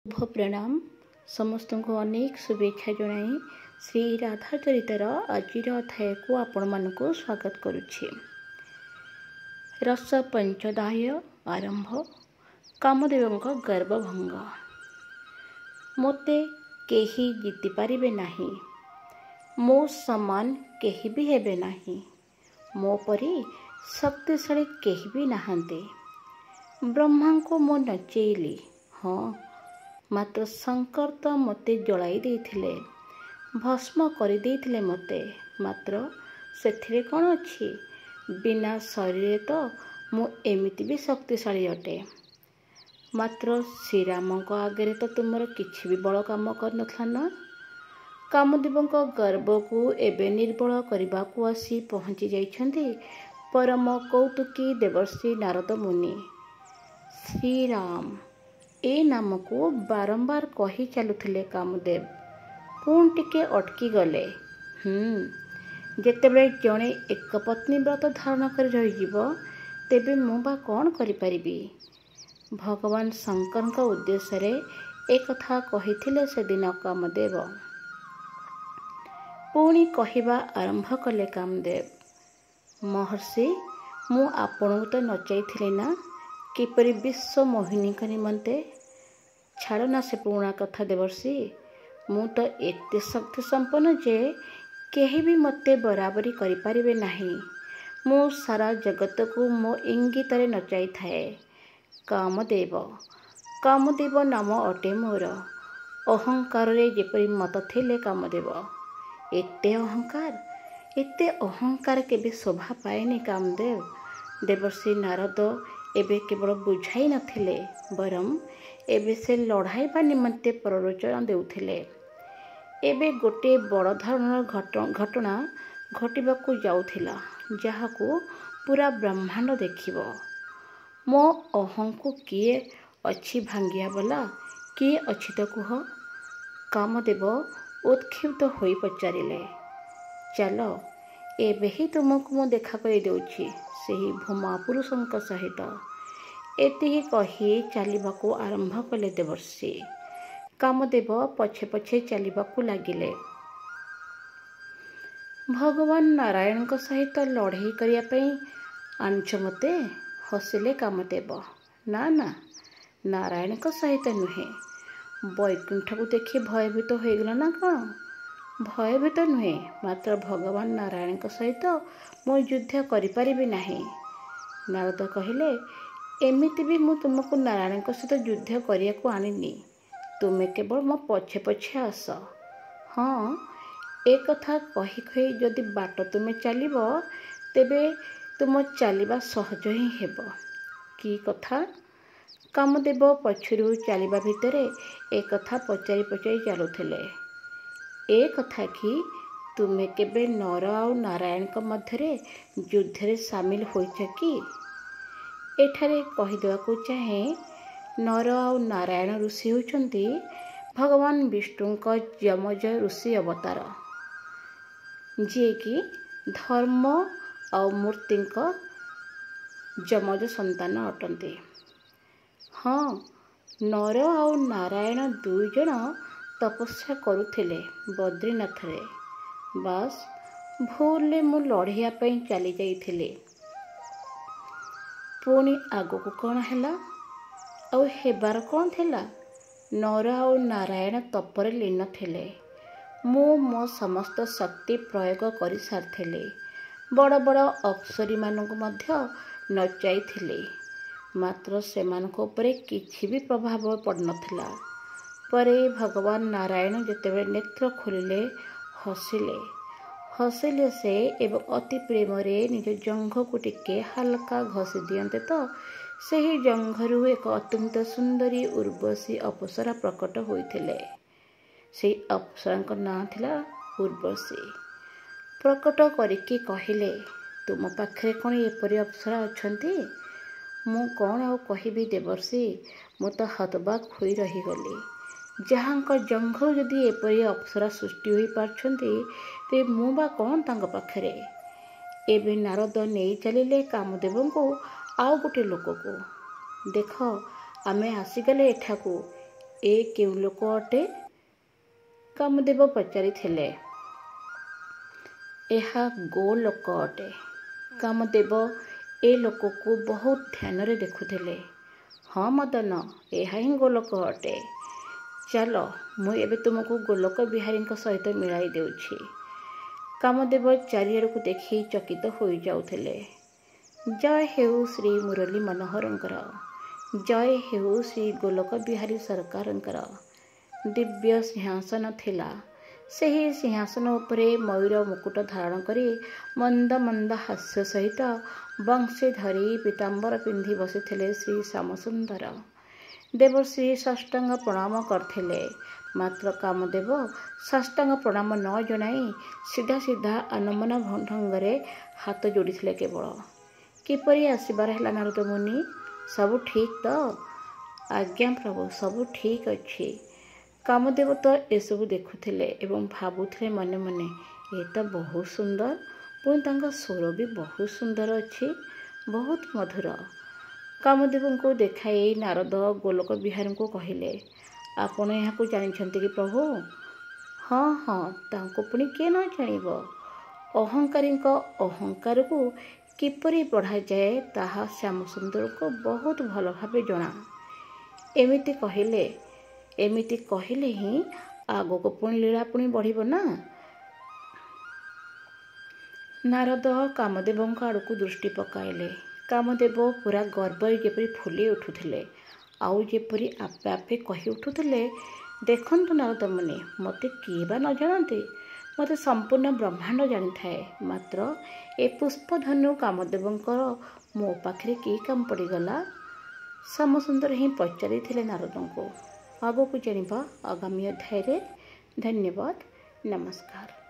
शुभ प्रणाम समस्त को अनेक शुभेच्छा जनाई श्री राधा चरितर आज अध्याय को आपण मानक स्वागत करुछि। रस पंचदाय आरंभ कामदेव गर्वभंग। मोते केही जीति पारिबे नाही, मो समान केही भी हेबे नाही, मो परी शक्तिशाली केही भी नाहांते। ब्रह्मा को मो नचेइली, हाँ मात्र शंकर तो मते जलाई देथिले, भस्म करि देथिले मते। मात्र सेथिरे कौन अछि, बिना शरीर तो मु एमिति भी शक्तिशाली अटे। मात्र श्रीराम को आगे तो तुमर किछि भी बड़ काम कर नथला ना। कामदेव गर्व को एबे निर्बल करबा को आसी पहुंची जाइछन्ति परम कौतुकी देवर्षि नारद मुनि। श्रीराम ए नाम को बारंबार कही चलुथिले कामदेव, पुण टिके अटकी गले। जेतेबेले जणे एक पत्नी व्रत धारण कर रहिजिवो तेबे मु बा कौन करि परिबी। भगवान शंकर का उद्देश्य रे एक कथा कहिथिले सेदिन कामदेव। पुणी कहिबा आरंभ कले कामदेव, महर्षि मु आपणु तो नचाइथिले ना, किपरि विश्व मोहिनी का निमंते। छाड़ ना से पुराणा कथा देवर्षि, मु तो एते शक्ति संपन्न जे केही भी मते बराबरी करि पारिबे नाही। मु सारा जगत को मो इंगित रे नचाई थाए। कामदेव कामदेव नाम अटे मोर। अहंकार रे जेपरि मत थिले कामदेव। एते अहंकार केबे शोभा पाएनि कामदेव। देवर्षि नारद एबे केवल बुझाई नथिले, बरम एबे से लड़ाइबा निमंते प्ररोचना देउथिले। एबे गोटे बड़ धरणर घटना घटिबाकू जाउथिला, जाहाकू पूरा ब्रह्मांड देखिबो। मो अहंकु किए अछि भांगिया बला, किए अछि तो कुह। कामदेव उत्क्षिप्त होई पचारिले, चलो एबे ही तुमको मु देखा कर देउछि सेही भूमा पुरुषंक सहित। एति ही कही चलिबाकू आरंभ कले देवर्षि। कामदेव पछे पछे चलिबाकू लागिले। भगवान नारायण सहित लड़ाई करिया पई आनिछ मते, हसिले कामदेव। ना ना, नारायण सहित नुहे। वैकुंठ को देखि भयभीत हो गला ना कौन? भयभीत नुहे, मात्र भगवान नारायण सहित मो युद्ध करि परिबि नाही। नारद कहिले, एमिति भी मु तुमको नारायण सहित युद्ध करिया को आनिनी, तुमे केवल मो पछे पछे आस। हाँ एक कथा कही कही जदि बाट तुमे चलिबो तेबे तुम चलिबा सहज ही हेबो। की कथा? कामदेव पछरु चलिबा भितरे एक कथा पचारि पचारि चलुथिले। ए कथा कि तुमे केबे नर आउ नारायण मध्यरे युद्ध रे सामिल होइछ कि? एठारे कहिदेवाकू चाहे, नर आउ नारायण ऋषि होइछन्ति भगवान विष्णुଙ୍କ यमज ऋषि अवतार, जे कि धर्म आउ मूर्तिଙ୍କ यमज संतान अटन्ति। हाँ नर आउ नारायण दुई जण तपस्या करुथिले बद्रीनाथ रे। बास भूलले मु लड़िया पई चली जाइथिले। पुणी आगको कौन हैला आउ हेबार कौन थिला? नर आउ नारायण तपर लीन थिले। मो समस्त शक्ति प्रयोग करि सारथिले। बड़ बड़ अप्सरी मानक मध्य नचाइथिले, मात्र सेमानक उपरे किछि भी प्रभाव पड़नथिला। परे भगवान नारायण जेतेबेले नेत्र खोलिले हसिले से एवं अति प्रेम रे निज जंघ को टिके हल्का घसी दियंते तो सेही जंघरु एक अत्यंत सुंदरी उर्वशी अप्सरा प्रकट होइथिले। सेही अप्सरांक नाम थिला उर्वशी। प्रकट करिके कहिले, तुम पाखरे कौन एपरि अप्सरा अछंती? मु कौन आउ कहिबी देवर्षि, मु तो हतबाक होई रहीगली। जहाँक जंघ जदि एपरि अप्सरा सृष्टि होई पारछंती ते मु बा कौन तांग पाखरे। एबे नारद नेई चलिले कामदेव को आउ गोटे लोक को। देख आमे आसीगले एठाकू, ଏ କେଉଁ ଲୋକ ଅଟେ? କାମଦେବ ପଚାରିଥିଲେ। ଏହା ଗୋଲୋକ ଅଟେ। କାମଦେବ ଏ ଲୋକକୁ ବହୁତ ଧ୍ୟାନରେ ଦେଖୁଥିଲେ। ହଁ ମଦନ, ଏହା ହିଁ ଗୋଲୋକ ଅଟେ। ଚାଲ, ମୁଁ ଏବେ ତୁମକୁ ଗୋଲୋକ ବିହାରୀଙ୍କ ସହିତ ମିଳାଇ ଦେଉଛି। କାମଦେବ ଚାରିଆଡ଼କୁ ଦେଖି ଚକିତ ହୋଇଯାଉଥିଲେ। ଜୟ ହେଉ ଶ୍ରୀ ମୁରଲୀ ମନୋହରଙ୍କର, ଜୟ ହେଉ ଶ୍ରୀ ଗୋଲୋକ ବିହାରୀ ସରକାରଙ୍କର। ଦିବ୍ୟ ସିଂହାସନ ଥିଲା। ସେହି ସିଂହାସନ ଉପରେ ମୟୂର ମୁକୁଟ ଧାରଣ କରି ମନ୍ଦ ମନ୍ଦ ହାସ୍ୟ ସହିତ ବଂଶୀ ଧରି ପୀତାମ୍ବର ପିନ୍ଧି ବସିଥିଲେ ଶ୍ରୀ ଶ୍ୟାମସୁନ୍ଦର। ଦେବଶ୍ରୀ ସାଷ୍ଟାଙ୍ଗ ପ୍ରଣାମ କରିଥିଲେ। ମାତ୍ର କାମଦେବ ସାଷ୍ଟାଙ୍ଗ ପ୍ରଣାମ ନ ଜଣାଇ ସିଧା ସିଧା ଆନମନା ଢଙ୍ଗରେ ହାତ ଯୋଡ଼ିଥିଲେ କେବଳ। କିପରି ଆସିବାର ହେଲା ନାରଦ ମୁନି? ସବୁ ଠିକ୍ ତ? ଆଜ୍ଞା ପ୍ରଭୁ, ସବୁ ଠିକ୍ ଅଛି। କାମଦେବ ତ ଏସବୁ ଦେଖୁଥିଲେ ଏବଂ ଭାବୁଥିଲେ ମନେ ମନେ, ଏ ତ ବହୁତ ସୁନ୍ଦର, ପୁଣି ତାଙ୍କ ସ୍ୱର ବି ବହୁତ ସୁନ୍ଦର ଅଛି, ବହୁତ ମଧୁର। କାମଦେବଙ୍କୁ ଦେଖାଇ ନାରଦ ଗୋଲୋକ ବିହାରୀଙ୍କୁ କହିଲେ, ଆପଣ ଏହାକୁ ଜାଣିଛନ୍ତି କି ପ୍ରଭୁ? ହଁ ହଁ, ତାଙ୍କୁ ପୁଣି କିଏ ନ ଜାଣିବ? ଅହଙ୍କାରୀଙ୍କ ଅହଙ୍କାରକୁ କିପରି ବଢ଼ାଯାଏ ତାହା ଶ୍ୟାମସୁନ୍ଦରଙ୍କୁ ବହୁତ ଭଲ ଭାବେ ଜଣା। ଏମିତି କହିଲେ ହିଁ ଆଗକୁ ପୁଣି ଲୀଳା ପୁଣି ବଢ଼ିବ ନା। ନାରଦ କାମଦେବଙ୍କ ଆଡ଼କୁ ଦୃଷ୍ଟି ପକାଇଲେ। କାମଦେବ ପୁରା ଗର୍ବରେ ଯେପରି ଫୁଲି ଉଠୁଥିଲେ, ଆଉ ଯେପରି ଆପେ ଆପେ କହି ଉଠୁଥିଲେ, ଦେଖନ୍ତୁ ନାରଦ ମୁନି, ମୋତେ କିଏ ବା ନ ଜାଣନ୍ତି? ମୋତେ ସମ୍ପୂର୍ଣ୍ଣ ବ୍ରହ୍ମାଣ୍ଡ ଜାଣିଥାଏ। ମାତ୍ର ଏ ପୁଷ୍ପଧନୁ କାମଦେବଙ୍କର ମୋ ପାଖରେ କି କାମ ପଡ଼ିଗଲା? ଶ୍ୟାମସୁନ୍ଦର ହିଁ ପଚାରିଥିଲେ ନାରଦଙ୍କୁ। ଆଗକୁ ଜାଣିବା ଆଗାମୀ ଅଧ୍ୟାୟରେ। ଧନ୍ୟବାଦ, ନମସ୍କାର।